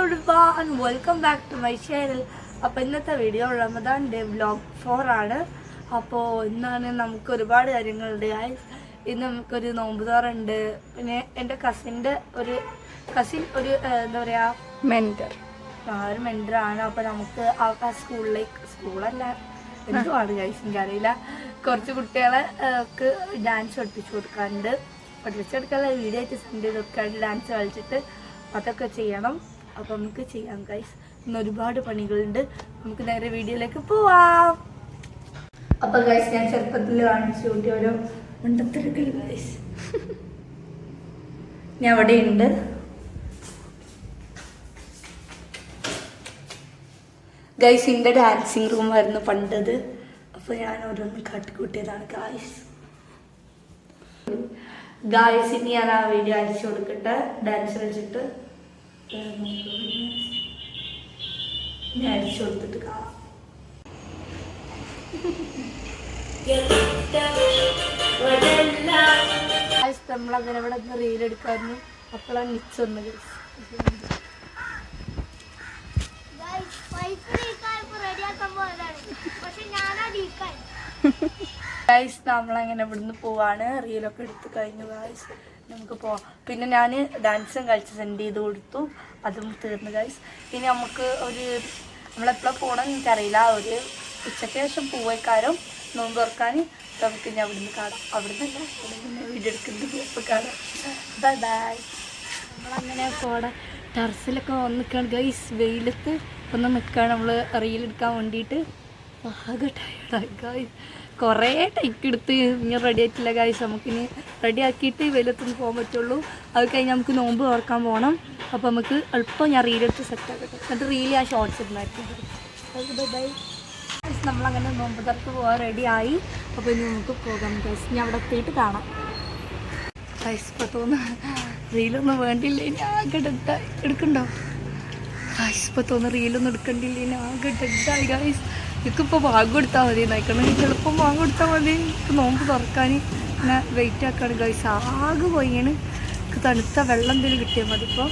everyone, welcome back to my channel. അപ്പോൾ ഇന്നത്തെ video റമദാൻ്റെ vlog 4 ആണ്. അപ്പോൾ ഇന്നാണ് നമുക്ക് ഒരുപാട് കാര്യങ്ങളുണ്ട്. ഇന്ന് നമുക്കൊരു നോമ്പുതോറുണ്ട്. പിന്നെ എൻ്റെ കസിൻ്റെ ഒരു എന്താ പറയുക ഒരു മെൻറ്ററാണ്. അപ്പോൾ നമുക്ക് ആ സ്കൂളല്ല എന്തുമാണ് കഴിച്ചെങ്കിൽ അറിയില്ല, കുറച്ച് കുട്ടികളെ ഡാൻസ് പഠിപ്പിച്ചു കൊടുക്കാറുണ്ട്. പഠിപ്പിച്ചെടുക്കാനുള്ള വീഡിയോ ആയിട്ട് സെൻഡ് ചെയ്ത് കൊടുക്കാറുണ്ട്. ഡാൻസ് കളിച്ചിട്ട് അതൊക്കെ ചെയ്യണം. അപ്പോൾ നമുക്ക് ചെയ്യാം ഗൈസ്. ഇന്ന് ഒരുപാട് പണികളുണ്ട്. നമുക്ക് നേരെ വീഡിയോയിലേക്ക് പോവാം. അപ്പോൾ ഗൈസ്, ഞാൻ ചെറുപ്പത്തിൽ കാണിച്ചു കൂട്ടി ഓരോ മണ്ടത്തരകൾ ഗൈസ്. ഞാൻ അവിടെയുണ്ട്. ഗൈസ്, എൻ്റെ ഡാൻസിങ് റൂമായിരുന്നു പണ്ടത്. അപ്പോൾ ഞാൻ ഓരോന്ന് കാട്ടിക്കൂട്ടിയതാണ് ഗൈസ്. ഇനി ഞാൻ ആ വീഡിയോ അയച്ചു കൊടുക്കട്ടെ. ഡാൻസ് കളിച്ചിട്ട് ഞാൻ അയച്ചു കൊടുത്തിട്ട് കാണാം. നമ്മളങ്ങനെ ഇവിടെ നിന്ന് റീലെടുക്കായിരുന്നു. അപ്പോഴാണ് നിച്ചൊന്ന് ഗൈസ്, നമ്മളങ്ങനെ ഇവിടുന്ന് പോവാണ്. റീലൊക്കെ എടുത്ത് കഴിഞ്ഞു ഗൈസ്. നമുക്ക് പോവാം. പിന്നെ ഞാൻ ഡാൻസും കളിച്ച് സെൻഡ് ചെയ്ത് കൊടുത്തു. അതും തീർന്നു ഗൈസ്. ഇനി നമുക്ക് നമ്മളെപ്പോഴാണ് പോകണമെന്ന് എനിക്കറിയില്ല. ഒരു ഉച്ചയ്ക്ക് ശേഷം പോവേക്കാരും നോമ്പ് തുറക്കാൻ. നമുക്ക് ഇനി അവിടുന്ന് കാണാം. അവിടുന്ന് വീഡിയോ എടുക്കുന്നത് ഇപ്പോൾ കാണാം. Bye bye. നമ്മളങ്ങനെ പോടെ ടെറസിലൊക്കെ വന്ന് നിൽക്കുകയാണ് ഗൈസ്. വെയിലത്ത് ഒന്ന് നിൽക്കുകയാണ് നമ്മൾ റീലെടുക്കാൻ വേണ്ടിയിട്ട്. ആകെ ടയർഡായി ഗൈസ്. കുറേ ടൈക്ക് എടുത്ത് ഇനി റെഡി ആയിട്ടില്ല ഗൈസ്. നമുക്കിനി റെഡി ആക്കിയിട്ട് വെയിലത്തൊന്ന് പോകാൻ പറ്റുള്ളൂ. അത് കഴിഞ്ഞ് നമുക്ക് നോമ്പ് തുറക്കാൻ പോകണം. അപ്പോൾ നമുക്ക് എളുപ്പം ഞാൻ റീലെടുത്ത് സെറ്റ് ആക്കട്ടെ. എന്നിട്ട് റീല് ആ ഷോർട്ട്സ് ഇടുന്നായിരിക്കും. Bye bye. നമ്മളങ്ങനെ നോമ്പ് തുറക്ക് പോകാൻ റെഡിയായി. അപ്പോൾ ഇനി നമുക്ക് പോകാം ഗൈസ്. ഞാൻ അവിടെ എത്തിയിട്ട് കാണാം ഗൈസ്. ഇപ്പോൾ തോന്നുന്നു റീലൊന്നും വേണ്ടിയില്ല. ഇനി ആകെ ഡെഡായി. എടുക്കണ്ടോ ഗൈസ്? ഇപ്പോൾ തോന്നുന്നു റീലൊന്നും എടുക്കണ്ടില്ല. ഇനി ആകെ ഡെഡായി ഗൈസ്. എനിക്കിപ്പോൾ വാങ്ങ് കൊടുത്താൽ മതി. നയിക്കണം എളുപ്പം വാങ്ങ് കൊടുത്താൽ മതി. എനിക്ക് നോമ്പ് തുറക്കാൻ ഇങ്ങനെ വെയിറ്റ് ആക്കാണ് ഗൈസ്. ആകെ പോയാണ്. എനിക്ക് തണുത്ത വെള്ളം എന്തെങ്കിലും കിട്ടിയാൽ മതി ഇപ്പോൾ.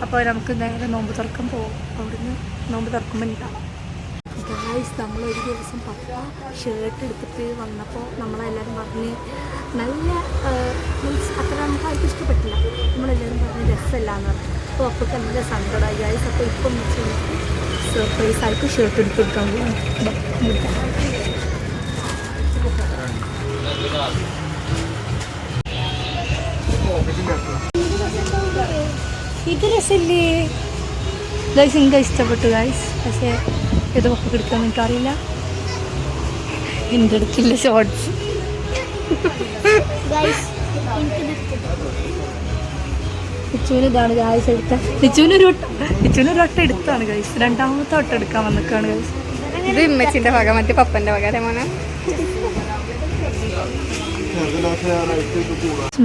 അപ്പോൾ നമുക്ക് നേരെ നോമ്പ് തുറക്കാൻ പോകും. അവിടുന്ന് നോമ്പ് തുറക്കുമ്പോൾ എനിക്ക് കാണാം ഗൈസ്. നമ്മളൊരു ദിവസം ഷർട്ട് എടുത്തിട്ട് വന്നപ്പോൾ നമ്മളെല്ലാവരും പറഞ്ഞ് നല്ല മീൻസ് അത്ര നമുക്ക് ആർക്കും ഇഷ്ടപ്പെട്ടില്ല. നമ്മളെല്ലാവരും പറഞ്ഞ് രസമല്ല എന്ന് പറഞ്ഞു. അപ്പോൾ അപ്പോൾ നല്ല സങ്കടമായി ഗൈസ്. അപ്പോൾ ഇപ്പം സർപ്രൈസ് ആയിട്ട് ഷർട്ട് എടുത്ത് കൊടുക്കാൻ പോവാണ്. ഇത് രസമില്ലേ ഗൈസ്? എനിക്ക് ഇഷ്ടപ്പെട്ടു ഗൈസ്. പക്ഷേ ഏത് പപ്പൊക്കെ എടുക്കാമെന്ന് എനിക്കറിയില്ല. എൻ്റെ അടുക്കില്ല ഷോർട്സ്. നിച്ചുവിന് ഇതാണ് ഗൈസ് എടുത്ത. നിച്ചുവിനൊരു വട്ടം എടുത്താണ് ഗൈസ്. രണ്ടാമത്തെ വട്ടം എടുക്കാൻ വന്നിക്കാണ് ഗൈസ്. ഇത് ഇമ്മച്ചിൻ്റെ വക, മറ്റേ പപ്പൻ്റെ വക. മോനെ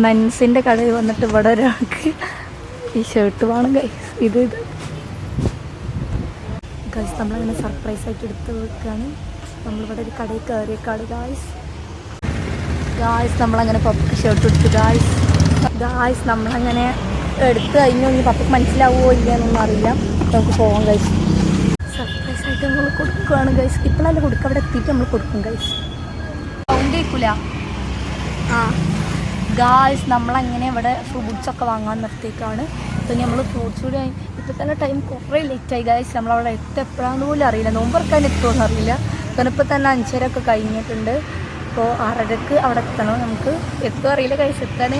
മെൻസിൻ്റെ കടയിൽ വന്നിട്ട് ഇവിടെ ഒരാൾക്ക് ഈ ഷർട്ട് വേണം ഗൈസ്. ഇത് ഗൈസ് നമ്മളങ്ങനെ സർപ്രൈസ് ആയിട്ട് എടുത്ത് വെക്കുകയാണ്. നമ്മളിവിടെ ഒരു കടയിൽ കയറിയേക്കാട് ഗൈസ്. നമ്മളങ്ങനെ പപ്പക്ക് ഷർട്ട് എടുത്തു ഗൈസ്. നമ്മളങ്ങനെ എടുത്ത് കഴിഞ്ഞു. ഇനി പപ്പക്ക് മനസ്സിലാവുമോ ഇല്ലയെന്നൊന്നും അറിയില്ല. നമുക്ക് പോകാം ഗൈസ്. സർപ്രൈസ് ആയിട്ട് നമ്മൾ കൊടുക്കുകയാണ് ഗൈസ്. ഇപ്പോഴല്ല കൊടുക്കുക, അവിടെ എത്തിയിട്ട് നമ്മൾ കൊടുക്കും ഗൈസ്. സൗണ്ട് കേൾക്കില്ല ഗൈസ്. നമ്മളങ്ങനെ ഇവിടെ ഫ്രൂട്ട്സൊക്കെ വാങ്ങാൻ നിർത്തിയേക്കാണ്. അപ്പോൾ നമ്മൾ ഫ്രൂട്ട്സ് കൂടി ഇപ്പോൾ തന്നെ ടൈം കുറേ ലേറ്റായി ഗൈസ്. നമ്മളവിടെ എപ്പോഴാണെന്ന് പോലും അറിയില്ല. നോമ്പ് തുറക്കാൻ എത്തുമെന്ന് അറിയില്ല. കാരണം ഇപ്പോൾ തന്നെ 5:30 കഴിഞ്ഞിട്ടുണ്ട്. അപ്പോൾ 6:30 അവിടെ എത്തണം. നമുക്ക് എത്തുമോ അറിയില്ല ഗൈസ്. എത്താൻ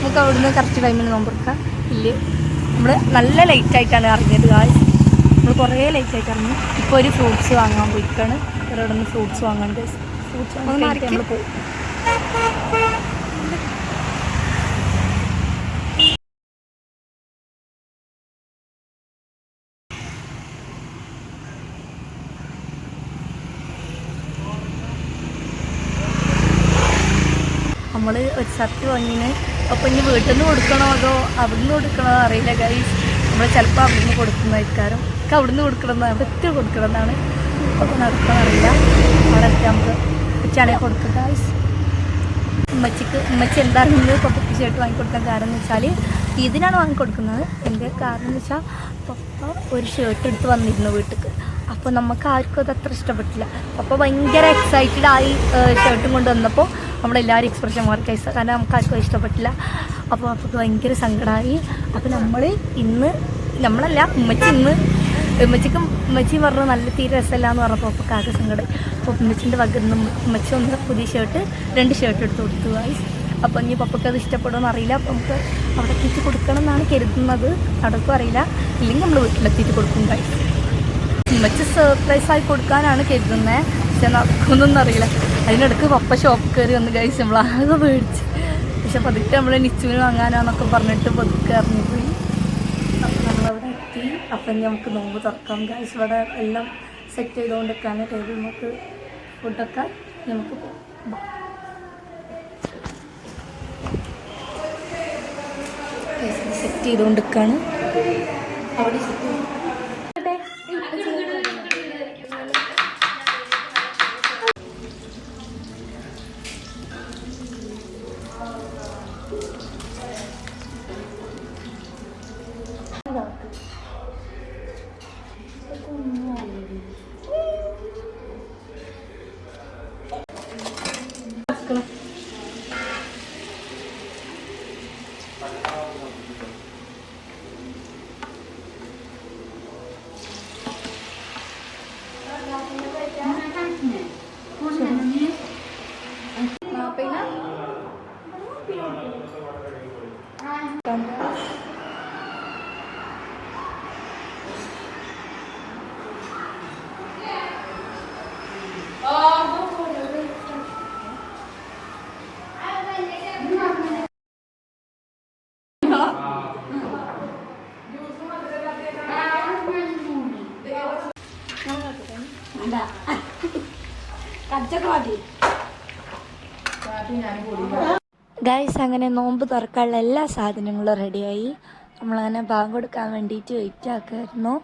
നമുക്ക് അവിടുന്ന് കറക്റ്റ് ടൈമിൽ നോമ്പ് തുറക്കാം. ഇല്ല, നമ്മൾ നല്ല ലേറ്റായിട്ടാണ് ഇറങ്ങിയത് ഗൈസ്. നമ്മൾ കുറേ ലേറ്റായിട്ട് ഇറങ്ങി. ഇപ്പോൾ ഒരു ഫ്രൂട്ട്സ് വാങ്ങാൻ പോയിക്കാണ്. ഇവിടെ നിന്ന് ഫ്രൂട്ട്സ് വാങ്ങാൻ ഗൈസ്. ഫ്രൂട്ട്സ് വാങ്ങാൻ നമ്മൾ പോകും. നമ്മൾ ഒരു ഷർട്ട് വാങ്ങിന്. അപ്പോൾ ഇനി വീട്ടിൽ നിന്ന് കൊടുക്കണോ അതോ അവിടുന്ന് കൊടുക്കണോ അറിയില്ല ഗൈസ്. നമ്മൾ ചിലപ്പോൾ അവിടുന്ന് കൊടുക്കുന്നതായിരിക്കാരും. ഒക്കെ അവിടുന്ന് കൊടുക്കണമെന്നാണ്, അവിടെ എത്തി കൊടുക്കണമെന്നാണ്. അപ്പോൾ നടക്കാൻ അറിയില്ല. അവിടെ എത്തി നമുക്ക് ഉച്ചയാണെങ്കിൽ കൊടുക്കുക ഗൈസ്. ഉമ്മച്ചി എന്താണെന്ന് പപ്പയ്ക്ക് ഷർട്ട് വാങ്ങിക്കൊടുക്കാൻ കാരണം എന്ന് വെച്ചാൽ ഇതിനാണ് വാങ്ങിക്കൊടുക്കുന്നത്. എൻ്റെ കാരണം എന്ന് വെച്ചാൽ പപ്പ ഒരു ഷർട്ട് എടുത്ത് വന്നിരുന്നു വീട്ടിലേക്ക്. അപ്പോൾ നമുക്ക് ആർക്കും അത് അത്ര ഇഷ്ടപ്പെട്ടില്ല. പപ്പ ഭയങ്കര എക്സൈറ്റഡ് ആയി ഷർട്ടും കൊണ്ട് വന്നപ്പോൾ നമ്മളെല്ലാവരും എക്സ്പ്രഷൻ മാറി കൈസ, കാരണം നമുക്ക് ആർക്കും ഇഷ്ടപ്പെട്ടില്ല. അപ്പോൾ അപ്പക്ക് ഭയങ്കര സങ്കടമായി. അപ്പോൾ നമ്മളല്ല ഉമ്മച്ചി പറഞ്ഞു നല്ല തീരെ രസമല്ല എന്ന് പറഞ്ഞപ്പോൾ അപ്പക്ക് ആകെ സങ്കടമായി. അപ്പോൾ ഉമ്മച്ചിൻ്റെ വകന്ന് ഉമ്മച്ചി ഒന്ന് പുതിയ ഷർട്ട് 2 ഷർട്ട് എടുത്ത് കൊടുത്തു ഗൈസ്. അപ്പോൾ ഇനി പപ്പയ്ക്ക് അത് ഇഷ്ടപ്പെടുമെന്ന് അറിയില്ല. അപ്പോൾ നമുക്ക് അവിടെ എത്തിയിട്ട് കൊടുക്കണം എന്നാണ് കരുതുന്നത്. അവിടേക്കും അറിയില്ല, ഇല്ലെങ്കിൽ നമ്മൾ വീട്ടിലെത്തിയിട്ട് കൊടുക്കും ഗൈസ്. ഉമ്മച്ചി സർപ്രൈസായി കൊടുക്കാനാണ് കരുതുന്നത്, പക്ഷെ നടക്കുന്നൊന്നും അറിയില്ല. അതിനിടയ്ക്ക് പപ്പ ഷോപ്പ് കയറി വന്ന് ഗൈസ് നമ്മളാകെ മേടിച്ച്. പക്ഷെ പതുക്കെ നമ്മൾ നിച്ചുവിന് വാങ്ങാനാന്നൊക്കെ പറഞ്ഞിട്ട് പതുക്കെ ഇറങ്ങിപ്പോയി. അപ്പം നമ്മളവിടെ എത്തി. അപ്പം നമുക്ക് നോമ്പ് തുറക്കാം ഗൈസ്. ഇവിടെ എല്ലാം സെറ്റ് ചെയ്തുകൊണ്ടിരിക്കുകയാണ്. ടേബിൾ നമുക്ക് ഫുഡൊക്കെ നമുക്ക് പോകാം. സെറ്റ് ചെയ്തുകൊണ്ടിരിക്കുകയാണ് അവിടെ സെറ്റ് ചെയ്തു. ഗൈസ്, അങ്ങനെ നോമ്പ് തുറക്കാനുള്ള എല്ലാ സാധനങ്ങളും റെഡിയായി. നമ്മളങ്ങനെ ബാങ്ക് കൊടുക്കാൻ വേണ്ടിയിട്ട് വെയിറ്റ് ആക്കുമായിരുന്നു.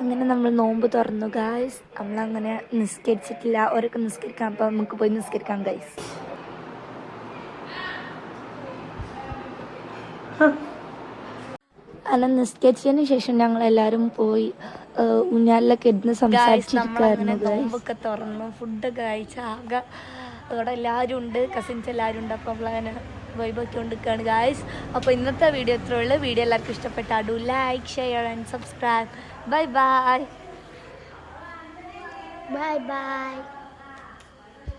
അങ്ങനെ നമ്മൾ നോമ്പ് തുറന്നു ഗൈസ്. നമ്മളങ്ങനെ നിസ്കരിച്ചിട്ടില്ല, ഓരൊക്കെ നിസ്കരിക്കാം. അപ്പോൾ നമുക്ക് പോയി നിസ്കരിക്കാം ഗൈസ്. അങ്ങനെ നിസ്കരിച്ചതിന് ശേഷം ഞങ്ങളെല്ലാവരും പോയി ഊഞ്ഞാലിലൊക്കെ ഇരുന്ന് സംസാരിച്ചിരിക്കുമായിരുന്നു. നോമ്പൊക്കെ തുറന്നു, ഫുഡൊക്കെ കഴിച്ച ആകെ ഇവിടെ എല്ലാവരും ഉണ്ട്, കസിൻസ് എല്ലാവരും ഉണ്ട്. അപ്പോൾ നമ്മളങ്ങനെ വൈബൊക്കെക്കൊണ്ടിരിക്കുകയാണ് ഗായ്സ്. അപ്പോൾ ഇന്നത്തെ വീഡിയോ ഇത്രയേ ഉള്ളൂ. വീഡിയോ എല്ലാവർക്കും ഇഷ്ടപ്പെട്ടാൽ do like, share and subscribe. Bye bye.